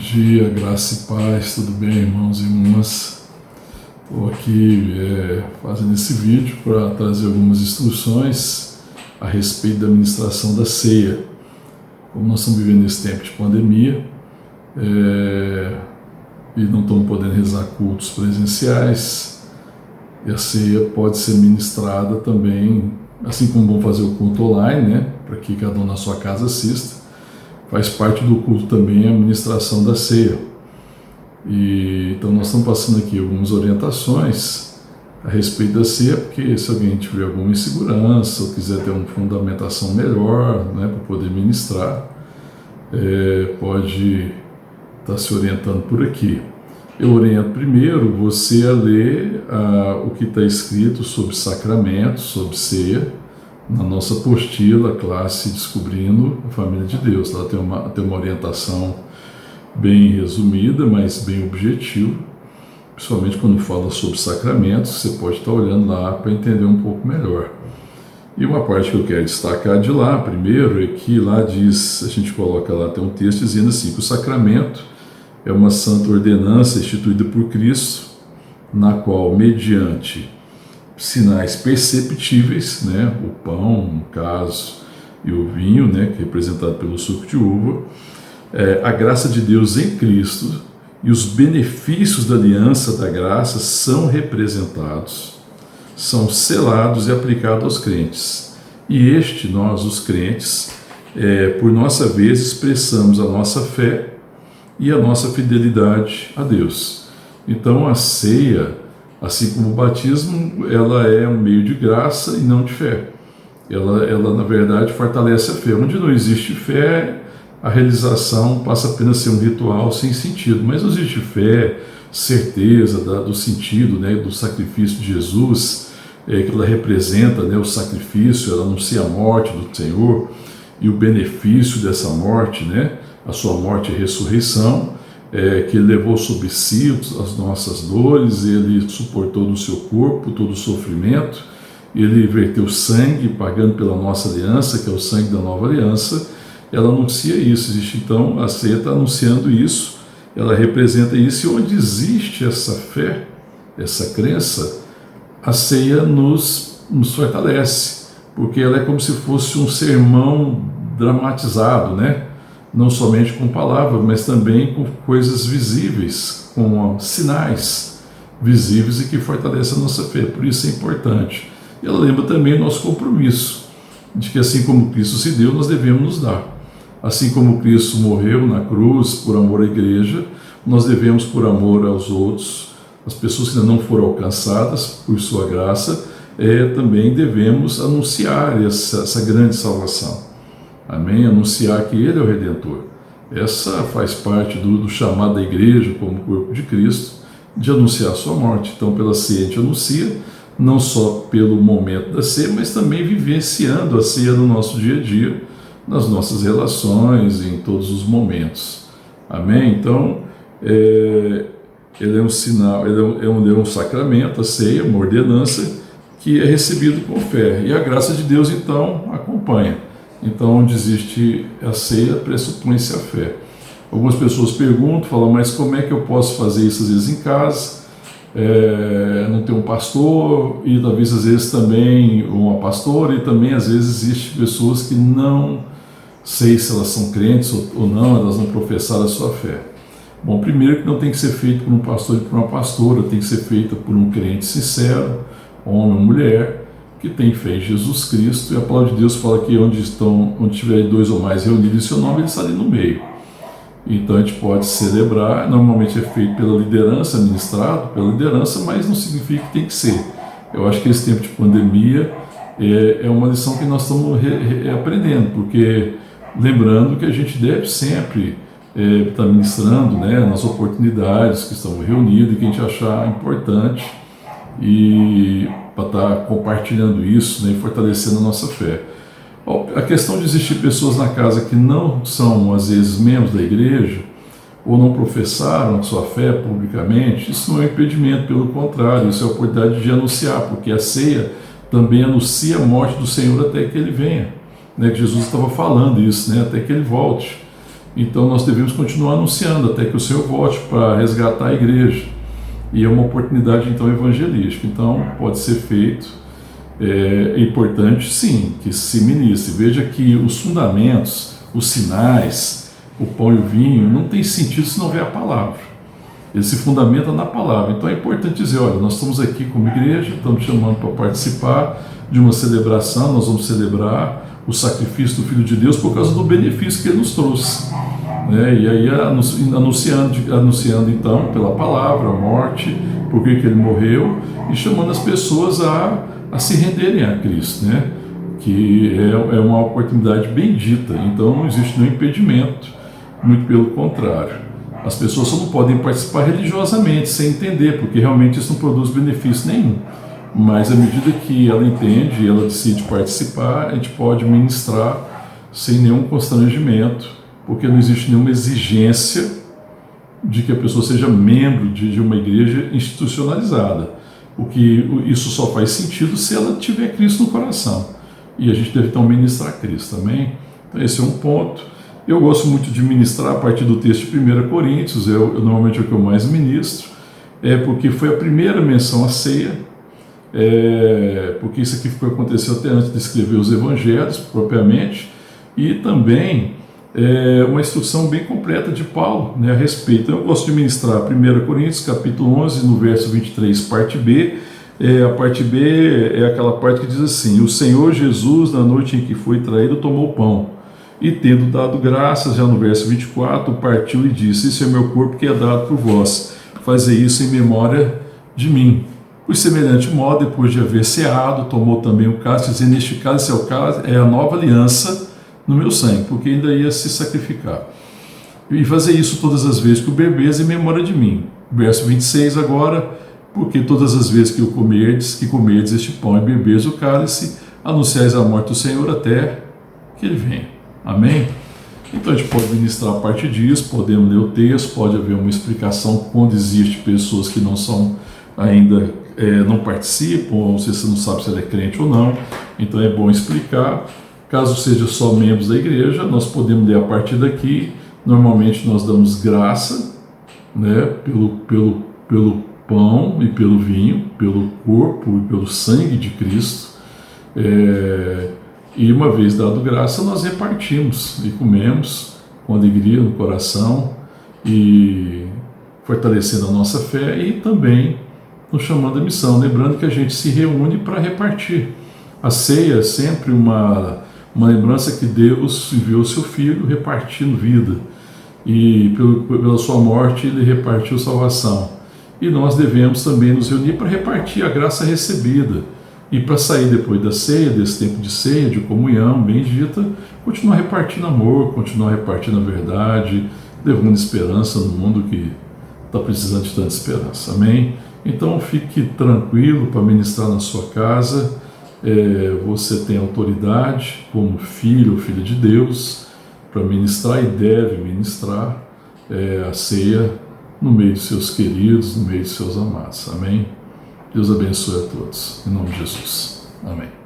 dia, graça e paz, tudo bem, irmãos e irmãs? Estou aqui fazendo esse vídeo para trazer algumas instruções a respeito da administração da ceia. Como nós estamos vivendo esse tempo de pandemia e não estamos podendo rezar cultos presenciais, e a ceia pode ser ministrada também, assim como vão fazer o culto online, né, para que cada um na sua casa assista. Faz parte do culto também a administração da ceia. Então nós estamos passando aqui algumas orientações a respeito da ceia, porque se alguém tiver alguma insegurança ou quiser ter uma fundamentação melhor, né, para poder ministrar, pode estar se orientando por aqui. Eu oriento primeiro você a ler o que está escrito sobre sacramentos, sobre ceia, na nossa apostila, classe Descobrindo a Família de Deus. Ela tem uma orientação bem resumida, mas bem objetiva, principalmente quando fala sobre sacramentos. Você pode estar olhando lá para entender um pouco melhor. E uma parte que eu quero destacar de lá, primeiro, é que lá diz, a gente coloca lá, tem um texto dizendo assim, que o sacramento é uma santa ordenança instituída por Cristo, na qual, mediante sinais perceptíveis, né, o pão, no caso, e o vinho, né, que é representado pelo suco de uva, a graça de Deus em Cristo e os benefícios da aliança da graça são representados, são selados e aplicados aos crentes. E nós, os crentes, por nossa vez, expressamos a nossa fé e a nossa fidelidade a Deus. Então a ceia, assim como o batismo, ela é um meio de graça e não de fé. Ela na verdade, fortalece a fé. Onde não existe fé, a realização passa apenas a ser um ritual sem sentido. Mas não existe fé, certeza do sentido, né, do sacrifício de Jesus, que ela representa, né, o sacrifício, ela anuncia a morte do Senhor e o benefício dessa morte, né, a sua morte e ressurreição, que ele levou sobre si as nossas dores, ele suportou no seu corpo todo o sofrimento, ele verteu sangue, pagando pela nossa aliança, que é o sangue da nova aliança. Ela anuncia isso, existe então, a ceia está anunciando isso, ela representa isso, e onde existe essa fé, essa crença, a ceia nos fortalece, porque ela é como se fosse um sermão dramatizado, né? Não somente com palavras, mas também com coisas visíveis, com sinais visíveis e que fortalecem a nossa fé. Por isso é importante. E ela lembra também o nosso compromisso, de que assim como Cristo se deu, nós devemos nos dar. Assim como Cristo morreu na cruz por amor à igreja, nós devemos, por amor aos outros, as pessoas que ainda não foram alcançadas por sua graça, também devemos anunciar essa grande salvação. Amém? Anunciar que Ele é o Redentor. Essa faz parte do chamado da igreja, como corpo de Cristo, de anunciar a sua morte. Então, pela ceia, a gente anuncia, não só pelo momento da ceia, mas também vivenciando a ceia no nosso dia a dia, nas nossas relações, em todos os momentos. Amém? Então, ele é um sinal, ele é um sacramento, a ceia, uma ordenança, que é recebido com fé. E a graça de Deus, então, acompanha. Então, onde existe a ceia, pressupõe-se a fé. Algumas pessoas perguntam, falam, mas como é que eu posso fazer isso às vezes em casa? Não tem um pastor, e talvez às vezes também uma pastora, e também às vezes existem pessoas que não sei se elas são crentes ou não, elas não professaram a sua fé. Bom, primeiro que não tem que ser feito por um pastor e por uma pastora, tem que ser feita por um crente sincero, homem ou mulher, que tem fé em Jesus Cristo, e a palavra de Deus fala que onde tiver dois ou mais reunidos em seu nome, ele está ali no meio. Então a gente pode celebrar, normalmente é feito pela liderança, ministrado pela liderança, mas não significa que tem que ser. Eu acho que esse tempo de pandemia é uma lição que nós estamos aprendendo, porque lembrando que a gente deve sempre estar ministrando, né, nas oportunidades que estão reunidas e que a gente achar importante, e para estar compartilhando isso, né, e fortalecendo a nossa fé. A questão de existir pessoas na casa que não são, às vezes, membros da igreja, ou não professaram a sua fé publicamente, isso não é um impedimento, pelo contrário, isso é a oportunidade de anunciar, porque a ceia também anuncia a morte do Senhor até que Ele venha, né, que Jesus estava falando isso, né, até que Ele volte. Então nós devemos continuar anunciando até que o Senhor volte para resgatar a igreja. E é uma oportunidade então evangelística. Então pode ser feito. É importante sim que se ministre. Veja que os fundamentos, os sinais, o pão e o vinho não tem sentido se não houver a palavra. Ele se fundamenta na palavra. Então é importante dizer, olha, nós estamos aqui como igreja, estamos chamando para participar de uma celebração, nós vamos celebrar o sacrifício do Filho de Deus por causa do benefício que ele nos trouxe. E aí anunciando então pela palavra a morte, por que ele morreu, e chamando as pessoas a se renderem a Cristo, que é uma oportunidade bendita. Então não existe nenhum impedimento, muito pelo contrário. As pessoas só não podem participar religiosamente, sem entender, porque realmente isso não produz benefício nenhum. Mas à medida que ela entende e ela decide participar, a gente pode ministrar sem nenhum constrangimento, porque não existe nenhuma exigência de que a pessoa seja membro de uma igreja institucionalizada. Isso só faz sentido se ela tiver Cristo no coração. E a gente deve então ministrar Cristo, amém? Então esse é um ponto. Eu gosto muito de ministrar a partir do texto de 1 Coríntios, normalmente é o que eu mais ministro, porque foi a primeira menção à ceia, porque isso aqui aconteceu até antes de escrever os evangelhos propriamente, e também uma instrução bem completa de Paulo a respeito. Então eu gosto de ministrar 1 Coríntios capítulo 11, no verso 23, parte B. A parte B é aquela parte que diz assim: o Senhor Jesus, na noite em que foi traído, tomou o pão, e tendo dado graças, já no verso 24, partiu e disse: isso é meu corpo que é dado por vós, fazei isso em memória de mim. Por semelhante modo, depois de haver ceado, tomou também o cálice, dizendo: este cálice é a nova aliança no meu sangue, porque ainda ia se sacrificar. E fazer isso todas as vezes que o bebeis em memória de mim. Verso 26 agora: porque todas as vezes que comerdes este pão e bebeis o cálice, anunciais a morte do Senhor até que ele venha. Amém? Então a gente pode ministrar a partir disso, podemos ler o texto, pode haver uma explicação quando existe pessoas que não são ainda, não participam, ou você não sabe se ela é crente ou não, então é bom explicar. Caso seja só membros da igreja, nós podemos ler a partir daqui. Normalmente nós damos graça, pelo pão e pelo vinho, pelo corpo e pelo sangue de Cristo. E uma vez dado graça, nós repartimos e comemos com alegria no coração e fortalecendo a nossa fé e também nos chamando à missão, lembrando que a gente se reúne para repartir. A ceia é sempre uma lembrança que Deus enviou seu Filho repartindo vida, e pela sua morte ele repartiu salvação. E nós devemos também nos reunir para repartir a graça recebida, e para sair depois da ceia, desse tempo de ceia, de comunhão bendita, continuar repartindo amor, continuar repartindo a verdade, levando esperança no mundo que está precisando de tanta esperança. Amém? Então fique tranquilo para ministrar na sua casa. Você tem autoridade como filho ou filha de Deus para ministrar e deve ministrar a ceia no meio de seus queridos, no meio de seus amados. Amém? Deus abençoe a todos. Em nome de Jesus. Amém.